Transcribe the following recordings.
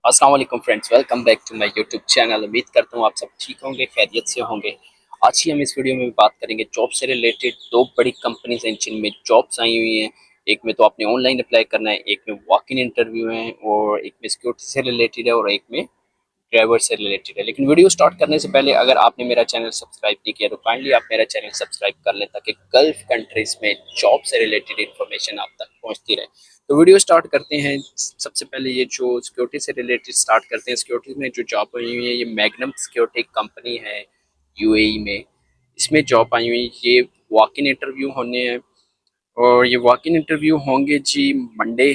अस्सलाम वालेकुम friends, welcome back to my YouTube channel. उम्मीद करता हूँ आप सब ठीक होंगे, खैरियत से होंगे। आज की हम इस वीडियो में बात करेंगे जॉब से रिलेटेड। दो बड़ी कंपनीज हैं जिनमें जॉब्स आई हुई हैं। एक में तो आपने ऑनलाइन अप्लाई करना है, एक में वॉक इन इंटरव्यू है, और एक में सिक्योरिटी से रिलेटेड है और एक में ड्राइवर से रिलेटेड है। लेकिन वीडियो स्टार्ट करने से पहले अगर आपने मेरा चैनल सब्सक्राइब नहीं किया तो काइंडली आप मेरा चैनल सब्सक्राइब कर लें, ताकि गल्फ कंट्रीज में जॉब से रिलेटेड इन्फॉर्मेशन आप तक पहुंचती रहे। तो वीडियो स्टार्ट करते हैं। सबसे पहले ये जो सिक्योरिटी से रिलेटेड स्टार्ट करते हैं। सिक्योरिटी में जो जॉब आई हुई है, ये मैग्नम सिक्योरिटी कंपनी है यूएई में। इसमें जॉब आई हुई, ये वॉक इन इंटरव्यू होने हैं। और ये वॉक इन इंटरव्यू होंगे जी मंडे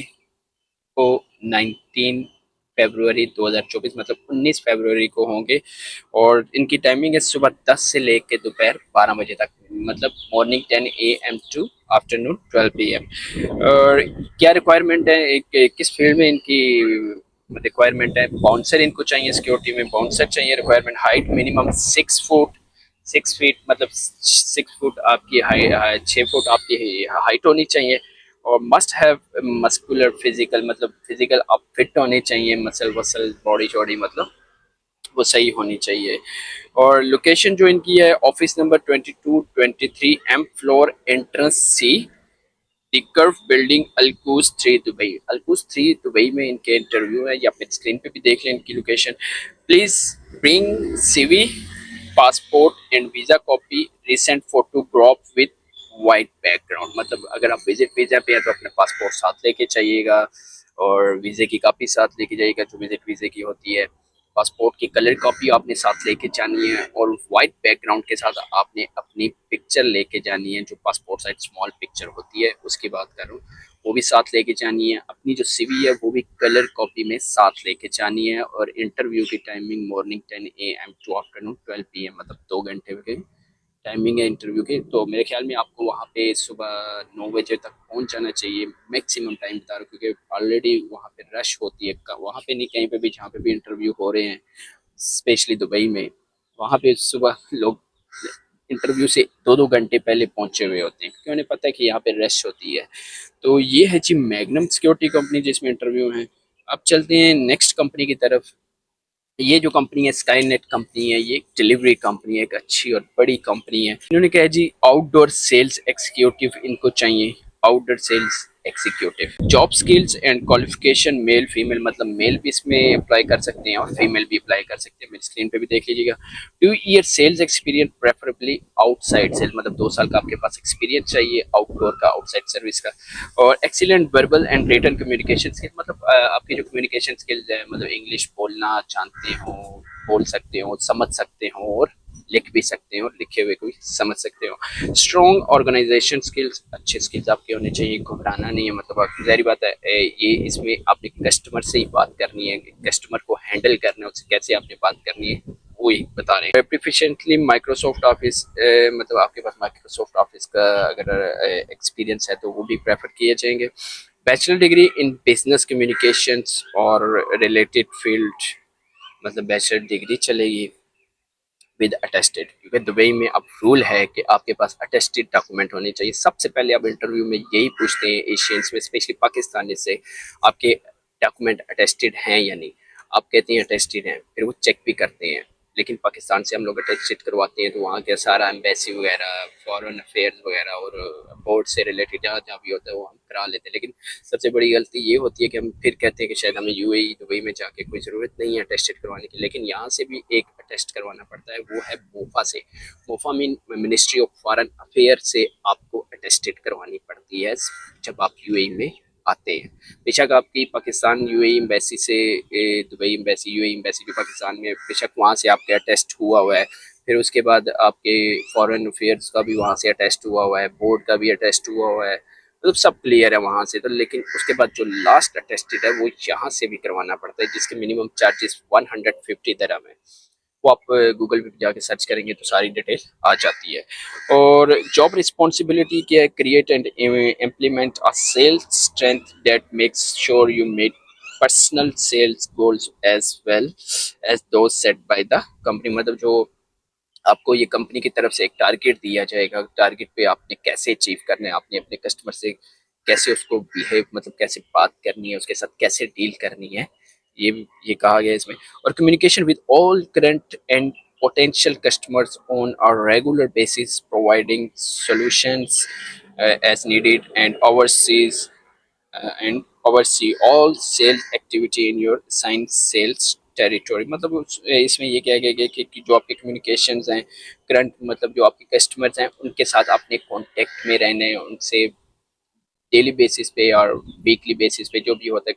को 19 फरवरी 2024, मतलब 19 फरवरी को होंगे। और इनकी टाइमिंग है सुबह 10 से लेकर दोपहर 12 बजे तक, मतलब morning 10 AM to afternoon 12 PM। और क्या रिक्वायरमेंट है, एक किस फील्ड में इनकी रिक्वायरमेंट है? बाउंसर इनको चाहिए, सिक्योरिटी में बाउंसर चाहिए। Requirement height minimum 6 foot, 6 feet, मतलब 6 फुट आपकी हाइट, 6 फुट आपकी हाइट होनी चाहिए। और मस्ट हैव मस्कुलर फिजिकल, मतलब फिजिकल आप फिट होने चाहिए, मसल वसल बॉडी शॉडी मतलब वो सही होनी चाहिए। और लोकेशन जो इनकी है, office number 2223 M floor, entrance C, the curve building, Al Quoz 3 Dubai. Al Quoz 3 Dubai में इनके इंटरव्यू है, या फिर स्क्रीन पे भी देख लें इनकी location. Please bring CV, passport and visa copy, recent photograph with white background. मतलब अगर आप विजिट वीजा पे हैं तो अपने पासपोर्ट साथ लेके चाहिएगा, और वीजे की कॉपी साथ लेके जाइएगा जो विजिट वीजे की होती है। पासपोर्ट की कलर कॉपी आपने साथ लेके जानी है, और वाइट बैकग्राउंड के साथ आपने अपनी पिक्चर लेके जानी है, जो पासपोर्ट साइज स्मॉल पिक्चर होती है उसकी बात कर रहा हूँ, वो भी साथ लेके जानी है। अपनी जो CV है वो भी कलर कॉपी में साथ लेके जानी है। और इंटरव्यू की timing morning 10 AM to afternoon 12 PM, मतलब 2 घंटे की टाइमिंग है इंटरव्यू की। तो मेरे ख्याल में आपको वहाँ पे सुबह 9 बजे तक पहुँच जाना चाहिए, मैक्सिमम टाइम बता रहा हूँ, क्योंकि ऑलरेडी वहाँ पे रश होती है। वहाँ पे नहीं, कहीं पे भी जहाँ पे भी इंटरव्यू हो रहे हैं, स्पेशली दुबई में, वहाँ पे सुबह लोग इंटरव्यू से 2-2 घंटे पहले पहुंचे हुए होते हैं, क्योंकि उन्हें पता है कि यहाँ पे रश होती है। तो ये है जी मैग्नम सिक्योरिटी कंपनी जिसमें इंटरव्यू है। अब चलते हैं नेक्स्ट कंपनी की तरफ। ये जो कंपनी है स्काई नेट कंपनी है, ये एक डिलीवरी कंपनी है, एक अच्छी और बड़ी कंपनी है। इन्होंने कहा है जी आउटडोर सेल्स एग्जीक्यूटिव इनको चाहिए। Outdoor sales executive, job skills and qualification male female, मतलब मेल भी इसमें अप्लाई कर सकते हैं और फीमेल भी अप्लाई कर सकते हैं। मेरी स्क्रीन पे भी देख लीजिएगा। 2 year sales experience preferably outside sales, मतलब 2 साल का आपके पास एक्सपीरियंस चाहिए आउटडोर का, आउटसाइड सर्विस का। और excellent verbal and written communication skill, मतलब आपकी जो कम्युनिकेशन स्किल्स है, मतलब इंग्लिश बोलना जानते हो, बोल सकते हो, समझ सकते हो, और लिख भी सकते हो, लिखे हुए को भी समझ सकते हो। स्ट्रॉन्ग ऑर्गेनाइजेशन स्किल्स, अच्छे स्किल्स आपके होने चाहिए। घबराना नहीं है, मतलब जाहिर बात है ये इसमें आपने कस्टमर से ही बात करनी है, कस्टमर को हैंडल करना है, उससे कैसे आपने बात करनी है वो ही बता रहे हैं। प्रोफिशिएंटली माइक्रोसॉफ्ट ऑफिस, मतलब आपके पास माइक्रोसॉफ्ट ऑफिस का अगर एक्सपीरियंस है तो वो भी प्रेफर किए जाएंगे। Bachelor degree in business communications और रिलेटेड फील्ड, मतलब बैचलर डिग्री चलेगी विद अटेस्टेड, क्योंकि दुबई में अब रूल है कि आपके पास अटेस्टेड डॉक्यूमेंट होने चाहिए। सबसे पहले आप इंटरव्यू में यही पूछते हैं एशियंस में, स्पेशली पाकिस्तानी से, आपके डॉक्यूमेंट अटेस्टेड हैं या नहीं। आप कहते हैं अटेस्टेड हैं, फिर वो चेक भी करते हैं। लेकिन पाकिस्तान से हम लोग अटेस्टेड करवाते हैं तो वहाँ के सारा एम्बेसी वगैरह, फॉरेन अफेयर्स वगैरह और बोर्ड से रिलेटेड जहाँ जहाँ भी होता है वो हम करा लेते हैं। लेकिन सबसे बड़ी गलती ये होती है कि हम फिर कहते हैं कि शायद हमें यूएई दुबई में जाके कोई ज़रूरत नहीं है अटेस्टेड करवाने की, लेकिन यहाँ से भी एक अटेस्ट करवाना पड़ता है, वो है मोफा से। MOFA mean ministry of foreign affair से आपको अटेस्टेड करवानी पड़ती है जब आप यूएई में आते हैं। बेशक आपकी पाकिस्तान यूएई एम्बेसी से, दुबई एम्बेसी, यूएई एम्बेसी जो पाकिस्तान में, बेशक वहाँ से आपका अटेस्ट हुआ हुआ है, फिर उसके बाद आपके फॉरेन अफेयर्स का भी वहाँ से अटेस्ट हुआ हुआ है, बोर्ड का भी अटेस्ट हुआ हुआ है, मतलब सब क्लियर है वहाँ से। तो लेकिन उसके बाद जो लास्ट अटेस्टेड है वो यहाँ से भी करवाना पड़ता है, जिसके मिनिमम चार्जेस 150 दिरहम है। वो आप गूगल पे जाके सर्च करेंगे तो सारी डिटेल आ जाती है। और जॉब रिस्पॉन्सिबिलिटी क्या है? Create and implement a sales strength that makes sure you met personal sales goals as well as those set by the company, मतलब जो आपको ये कंपनी की तरफ से एक टारगेट दिया जाएगा, टारगेट पे आपने कैसे अचीव करना है, आपने अपने कस्टमर से कैसे उसको बिहेव, मतलब कैसे बात करनी है, उसके साथ कैसे डील करनी है, ये कहा गया है इसमें। और communication with all current and potential customers on a regular basis, providing solutions as needed, and oversee all sales activity in your assigned sales territory। मतलब इसमें ये क्या गया कि जो आपके कम्युनिकेशंस हैं करंट, मतलब जो आपके कस्टमर्स हैं उनके साथ आपने कांटेक्ट में रहना है, उनसे डेली बेसिस पे और वीकली बेसिस पे जो भी होता है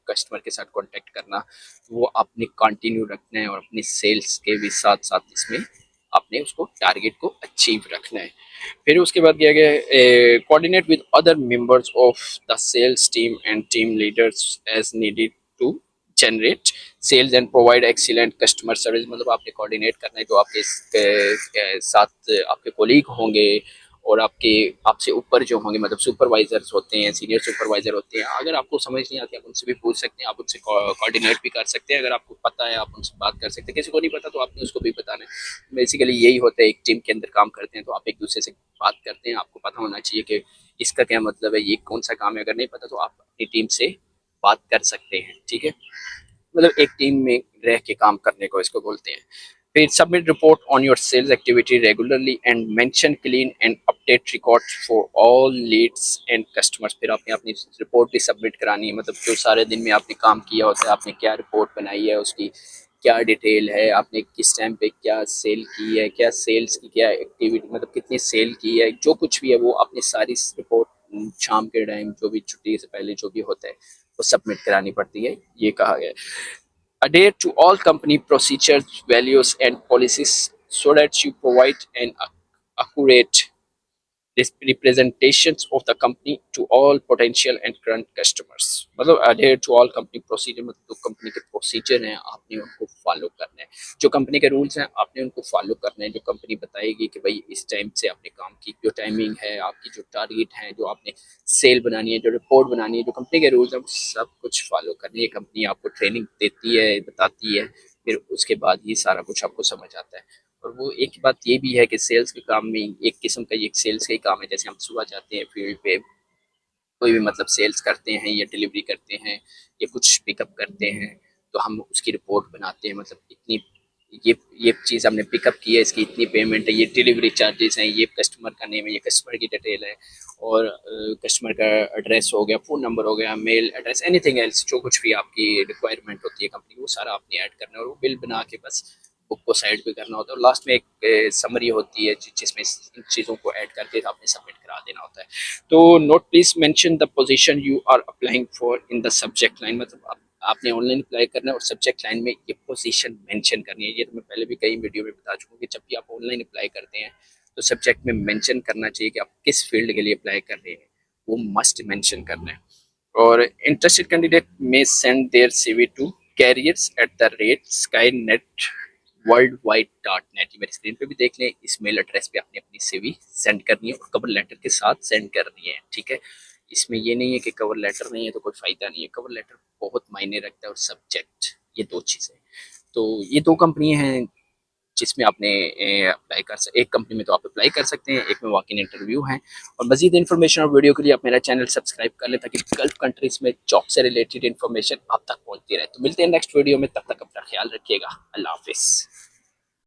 कस्टमर के साथ कांटेक्ट करना, वो आपने कंटिन्यू रखना है। और अपनी सेल्स के भी साथ साथ इसमें आपने उसको टारगेट को अचीव रखना है। फिर उसके बाद किया गया coordinate with other members of the sales team and team leaders as needed to generate sales and provide excellent customer service. मतलब आपने कोऑर्डिनेट करना है, जो आपके साथ आपके कोलीग होंगे और आपके आपसे ऊपर जो होंगे, मतलब सुपरवाइजर्स होते हैं, सीनियर सुपरवाइजर होते हैं, अगर आपको समझ नहीं आती आप उनसे भी पूछ सकते हैं, आप उनसे कोऑर्डिनेट भी कर सकते हैं। अगर आपको पता है आप उनसे बात कर सकते हैं, किसी को नहीं पता तो आपने उसको भी बताना है। बेसिकली यही होता है, एक टीम के अंदर काम करते हैं तो आप एक दूसरे से बात करते हैं, आपको पता होना चाहिए कि इसका क्या मतलब है, ये कौन सा काम है। अगर नहीं पता तो आप अपनी टीम से बात कर सकते हैं, ठीक है। मतलब एक टीम में रह के काम करने को इसको बोलते हैं। फिर submit report on your sales activity regularly and mention clean and update record for all leads and customers. फिर आपने अपनी रिपोर्ट भी सबमिट करानी है, मतलब जो सारे दिन में आपने काम किया होता है, आपने क्या रिपोर्ट बनाई है, उसकी क्या डिटेल है, आपने किस टाइम पे क्या सेल की है, क्या सेल्स की क्या एक्टिविटी, मतलब कितनी सेल की है, जो कुछ भी है वो अपनी सारी रिपोर्ट शाम के टाइम जो भी छुट्टी से पहले जो भी होता है वो सबमिट करानी पड़ती है, ये कहा गया है। Adhere to all company procedures, values, and policies so that you provide an accurate representations of the company to all potential and current customers। मतलब adhere to all company procedure, मतलब जो कंपनी के प्रोसीजर हैं आपने उनको follow करना है, जो कंपनी के रूल्स हैं आपने उनको फॉलो करना है। जो कंपनी बताएगी कि भाई इस टाइम से आपने काम की, जो टाइमिंग है आपकी, जो टारगेट है, जो आपने सेल बनानी है, जो रिपोर्ट बनानी है, जो कंपनी के रूल्स हैं, वो सब कुछ फॉलो करनी है। कंपनी आपको ट्रेनिंग देती है, बताती है, फिर उसके बाद ही सारा कुछ आपको समझ आता है। और वो एक बात ये भी है कि सेल्स के काम में एक किस्म का ये सेल्स का ही काम है। जैसे हम सुबह जाते हैं फील्ड पे, कोई भी मतलब सेल्स करते हैं या डिलीवरी करते हैं या कुछ पिकअप करते हैं, तो हम उसकी रिपोर्ट बनाते हैं, मतलब इतनी ये चीज़ हमने पिकअप की है, इसकी इतनी पेमेंट है, ये डिलीवरी चार्जेस हैं, ये कस्टमर का नेम है, ये कस्टमर की डिटेल है, और कस्टमर का एड्रेस हो गया, फ़ोन नंबर हो गया, मेल एड्रेस, एनीथिंग एल्स, जो कुछ भी आपकी रिक्वायरमेंट होती है कंपनी, वो सारा आपने ऐड करना है। और वो बिल बना के बस बुक को साइड पे करना होता है, और लास्ट में एक समरी होती है जिसमें इन चीज़ों को ऐड करके आपने सबमिट करा देना होता है। तो note please mention the position you are applying for in the subject line. मतलब आपने ऑनलाइन अप्लाई करना है और सब्जेक्ट लाइन में ये पोजीशन मेंशन करनी है। ये तो मैं पहले भी कई वीडियो में बता चुका हूँ कि जब भी आप ऑनलाइन अप्लाई करते हैं तो सब्जेक्ट में मेंशन करना चाहिए कि आप किस फील्ड के लिए अप्लाई कर रहे हैं, वो मस्ट मेंशन करना है। और interested candidate may send their CV to careers@skynet worldwide.net। मेरी स्क्रीन पे भी देख लें, इस मेल एड्रेस पे आपने अपनी सीवी सेंड करनी है और कवर लेटर के साथ सेंड करनी है, ठीक है। इसमें ये नहीं है कि कवर लेटर नहीं है तो कोई फायदा नहीं है, कवर लेटर बहुत मायने रखता है, और सब्जेक्ट, ये दो चीज़ें। तो ये दो कंपनियां हैं जिसमें आपने अप्लाई कर सकते, एक कंपनी में तो आप अप्लाई कर सकते हैं, एक में वॉक इन इंटरव्यू है। और मजीद इन्फॉर्मेशन और वीडियो के लिए आप मेरा चैनल सब्सक्राइब कर लें ताकि गल्फ कंट्रीज में जॉब से रिलेटेड इन्फॉर्मेशन आप तक पहुंचती रहे। तो मिलते हैं नेक्स्ट वीडियो में, तब तक अपना ख्याल रखिएगा। अल्लाह हाफिज़।